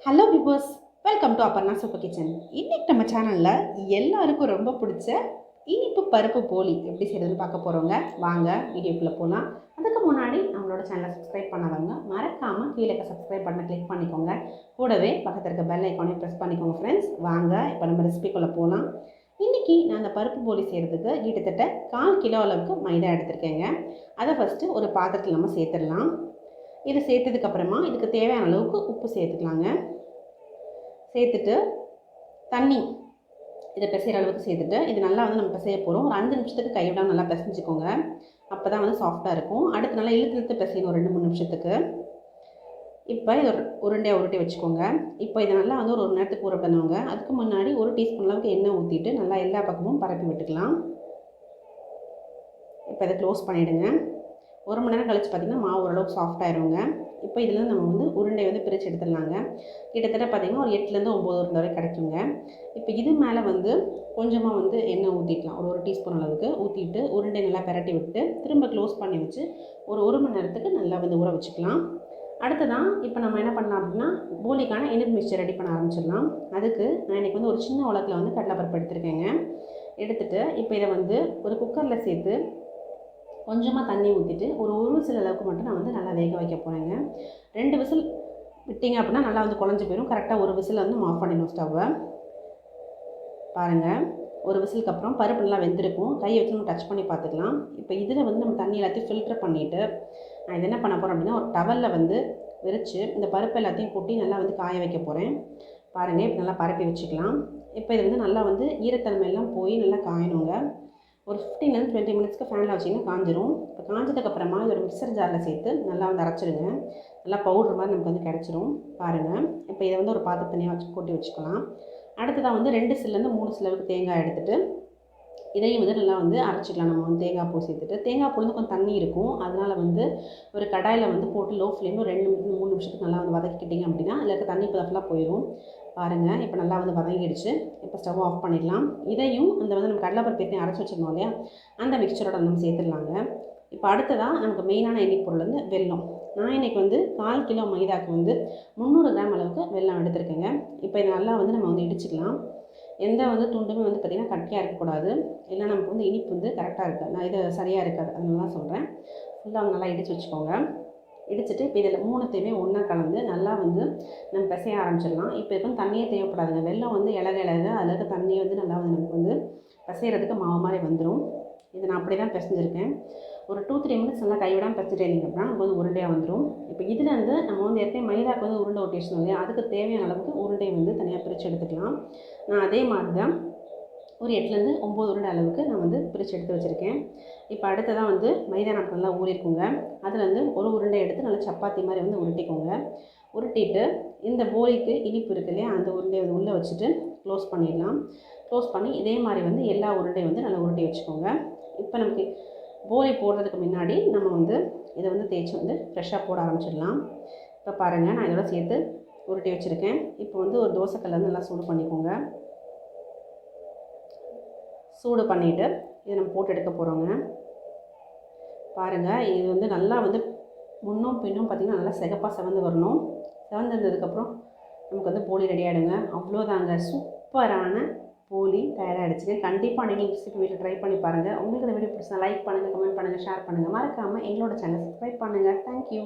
Hello viewers, welcome to Aparna super kitchen. இன்றைக்கி நம்ம சேனலில் எல்லாருக்கும் ரொம்ப பிடிச்ச இனிப்பு பருப்பு போலி எப்படி செய்கிறதுன்னு பார்க்க போகிறோங்க. வாங்க வீடியோக்குள்ளே போகலாம். அதுக்கு முன்னாடி நம்மளோட சேனலை சப்ஸ்கிரைப் பண்ணாதவங்க மறக்காமல் கீழே சப்ஸ்கிரைப் பண்ண கிளிக் பண்ணிக்கோங்க. கூடவே பக்கத்தில் இருக்க பெல் ஐக்கானையும் ப்ரெஸ் பண்ணிக்கோங்க ஃப்ரெண்ட்ஸ். வாங்க இப்போ நம்ம ரெசிபிக்குள்ளே போகலாம். இன்றைக்கி நான் அந்த பருப்பு போலி செய்கிறதுக்கு கிட்டத்தட்ட 1/4 கிலோ அளவுக்கு மைதா எடுத்திருக்கேங்க. அதை ஃபஸ்ட்டு ஒரு பாத்திரத்தில் நம்ம சேர்த்துடலாம். இது சேர்த்ததுக்கப்புறமா இதுக்கு தேவையான அளவுக்கு உப்பு சேர்த்துக்கலாங்க. சேர்த்துட்டு தண்ணி இதை பிசைகிற அளவுக்கு சேர்த்துட்டு இது நல்லா நம்ம பிசைய போகிறோம். ஒரு 5 நிமிஷத்துக்கு கைவிடாமல் நல்லா பிசைஞ்சிக்கோங்க. அப்போ தான் சாஃப்டாக இருக்கும். அடுத்து நல்லா இழுத்து பிசையணும் ஒரு 2-3 நிமிஷத்துக்கு. இப்போ இது ஒரு உருண்டையாக உருட்டி வச்சுக்கோங்க. இப்போ இதை நல்லா ஒரு 1 நேரத்துக்கு ஊற விடணுங்க. அதுக்கு முன்னாடி 1 டீஸ்பூன் அளவுக்கு எண்ணெய் ஊற்றிட்டு நல்லா எல்லா பக்கமும் பரப்பி விட்டுக்கலாம். இப்போ இதை க்ளோஸ் பண்ணிவிடுங்க. 1 மணி நேரம் கழித்து பார்த்திங்கன்னா மாவு ஓரளவுக்கு சாஃப்டாகிடுங்க. இப்போ இதில் நம்ம உருண்டை உரிச்சு எடுத்துடலாங்க. கிட்டத்தட்ட பார்த்திங்கன்னா ஒரு 8லேருந்து 9 உருண்டை வரை கிடைக்குங்க. இப்போ இது மேலே கொஞ்சமாக எண்ணெய் ஊற்றிக்கலாம். ஒரு டீஸ்பூன் அளவுக்கு ஊற்றிட்டு உருண்டை நல்லா பிரட்டி விட்டு திரும்ப க்ளோஸ் பண்ணி வச்சு ஒரு 1 மணி நேரத்துக்கு நல்லா ஊற வச்சுக்கலாம். அடுத்ததான் இப்போ நம்ம என்ன பண்ணலாம் அப்படின்னா போலிக்கான இனிப்பு மிக்சர் ரெடி பண்ண ஆரம்பிச்சிடலாம். அதுக்கு நான் இன்றைக்கி ஒரு சின்ன உலக்கில் கடலைப்பருப்பு எடுத்துருக்கேங்க. எடுத்துகிட்டு இப்போ இதை ஒரு குக்கரில் சேர்த்து கொஞ்சமாக தண்ணி ஊற்றிட்டு ஒரு விசில் அளவுக்கு மட்டும் நான் நல்லா வேக வைக்க போகிறேங்க. 2 விசில் விட்டிங்க அப்படின்னா நல்லா குழஞ்சி போயிடும். கரெக்டாக 1 விசில் நம்ம ஆஃப் பண்ணிடணும் ஸ்டவ்வை. பாருங்கள், 1 விசிலுக்கு அப்புறம் பருப்பு நல்லா வெந்திருக்கும். கையை வச்சு நம்ம டச் பண்ணி பார்த்துக்கலாம். இப்போ இதில் நம்ம தண்ணி எல்லாத்தையும் ஃபில்டர் பண்ணிவிட்டு நான் இது என்ன பண்ண போகிறேன் அப்படின்னா ஒரு டவலில் விரித்து இந்த பருப்பு எல்லாத்தையும் கொட்டி நல்லா காய வைக்க போகிறேன். பாருங்கள், இப்போ நல்லா பரப்பி வச்சுக்கலாம். இப்போ இது நல்லா ஈரத்தன்மையெல்லாம் போய் நல்லா காயணுங்க. ஒரு 15-20 மினிட்ஸ்க்கு ஃபேனில் வச்சிங்கன்னா காஞ்சிரும். இப்போ காஞ்சதுக்கப்புறமா இதோட மிக்சர் ஜாரில் சேர்த்து நல்லா அரைச்சிடுங்க. நல்லா பவுட்ரு மாதிரி நமக்கு கிடச்சிரும். பாருங்கள், இப்போ இதை ஒரு பாத்திரம் தனியாக வச்சு கொட்டி வச்சுக்கலாம். அடுத்ததாக 2 சில்லேருந்து 3 சில்லருக்கு தேங்காய் எடுத்துகிட்டு இதையும் நல்லா அரைச்சிக்கலாம். நம்ம தேங்காய் பூ சேர்த்துட்டு தேங்காய் பூ கொஞ்சம் தண்ணி இருக்கும். அதனால் ஒரு கடாயில் போட்டு லோ ஃப்ளேமில் 2-3 நிமிஷத்துக்கு நல்லா வதக்கிக்கிட்டிங்க அப்படின்னா அதில் இருக்க தண்ணி பதெல்லாம் போயிடும். பாருங்கள், இப்போ நல்லா வதங்கிடுச்சு. இப்போ ஸ்டவ் ஆஃப் பண்ணிடலாம். இதையும் அந்த நம்ம கடலைப்பருப்பு ஏற்றி அரைச்சி வச்சுருந்தோம் இல்லையா, அந்த மிக்சரோட நம்ம சேர்த்துடலாங்க. இப்போ அடுத்ததாக நமக்கு மெயினான எண்ணெய் பொருள் வெல்லம். நான் இன்றைக்கி 1/4 கிலோ மைதாக்கு 300 கிராம் அளவுக்கு வெல்லம் எடுத்துருக்கேங்க. இப்போ இதை நல்லா நம்ம இடிச்சிக்கலாம். எந்த துண்டுமே பார்த்திங்கன்னா கட்டியாக இருக்கக்கூடாது. இல்லை நமக்கு இனிப்பு கரெக்டாக இருக்காது. நான் இது சரியாக இருக்காது, அதனால தான் சொல்கிறேன். ஃபுல்லாக நல்லா இடித்து வச்சுக்கோங்க. இடிச்சிட்டு இப்போ இதில் 3த்தையுமே ஒன்றா கலந்து நல்லா நம்ம பிசைய ஆரம்பிச்சிடலாம். இப்போ இதுக்கு தண்ணியே தேவைப்படாதுங்க. வெல்லம் இலக அதில் இருக்க தண்ணியை நல்லா நமக்கு பிசைகிறதுக்கு மாவு மாதிரி வந்துடும். இது நான் அப்படி தான் பிசைஞ்சிருக்கேன். ஒரு 2-3 மினிட்ஸ் நல்லா கைவிடாமல் பிசைஞ்சிட்டே இருந்தீங்க அப்படின்னா நமக்கு உருண்டையாக வந்துடும். இப்போ இதில் நம்ம ஏற்கனவே மைதாக்கு உருண்டை ஒட்டி வச்சிருந்தோம் இல்லையா, அதுக்கு தேவையான அளவுக்கு உருண்டையை தனியாக பிரித்து எடுத்துக்கலாம். நான் அதே மாதிரி தான் ஒரு 8லேருந்து 9 உருண்டை அளவுக்கு நான் பிரித்து எடுத்து வச்சுருக்கேன். இப்போ அடுத்ததான் மைதா நமக்கு நல்லா ஊறிக்குங்க. அதில் ஒரு உருண்டை எடுத்து நல்லா சப்பாத்தி மாதிரி உருட்டிக்கோங்க. உருட்டிட்டு இந்த போலிக்கு இனிப்பு இருக்கு இல்லையா, அந்த உருண்டையை உள்ளே வச்சுட்டு க்ளோஸ் பண்ணிடலாம். க்ளோஸ் பண்ணி இதே மாதிரி எல்லா உருண்டையும் நல்லா உருட்டி வச்சுக்கோங்க. இப்போ நமக்கு போலி போடுறதுக்கு முன்னாடி நம்ம இதை தேய்ச்சி ஃப்ரெஷ்ஷாக போட ஆரம்பிச்சிடலாம். இப்போ பாருங்கள், நான் இதோட சேர்த்து உருட்டி வச்சுருக்கேன். இப்போ ஒரு தோசைக்கல்லை நல்லா சூடு பண்ணிக்கோங்க. சூடு பண்ணிவிட்டு இதை நம்ம போட்டு எடுக்க போகிறோங்க. பாருங்கள், இது நல்லா முன்னும் பின்னும் பார்த்திங்கன்னா நல்லா சிகப்பாக செவந்து வரணும். செவந்ததுக்கப்புறம் நமக்கு போலி ரெடி ஆகிடுங்க. அவ்வளோதாங்க, சூப்பரான போலி தயாராகிடுச்சுங்க. கண்டிப்பாக நீங்கள் ரெசிபி வீட்டில் ட்ரை பண்ணி பாருங்கள். உங்களுக்கு இந்த வீடியோ பிடிச்சா லைக் பண்ணுங்கள், கமெண்ட் பண்ணுங்கள், ஷேர் பண்ணுங்கள். மறக்காமல் எங்களோட சேனல் சப்ஸ்கிரைப் பண்ணுங்கள். தேங்க்யூ.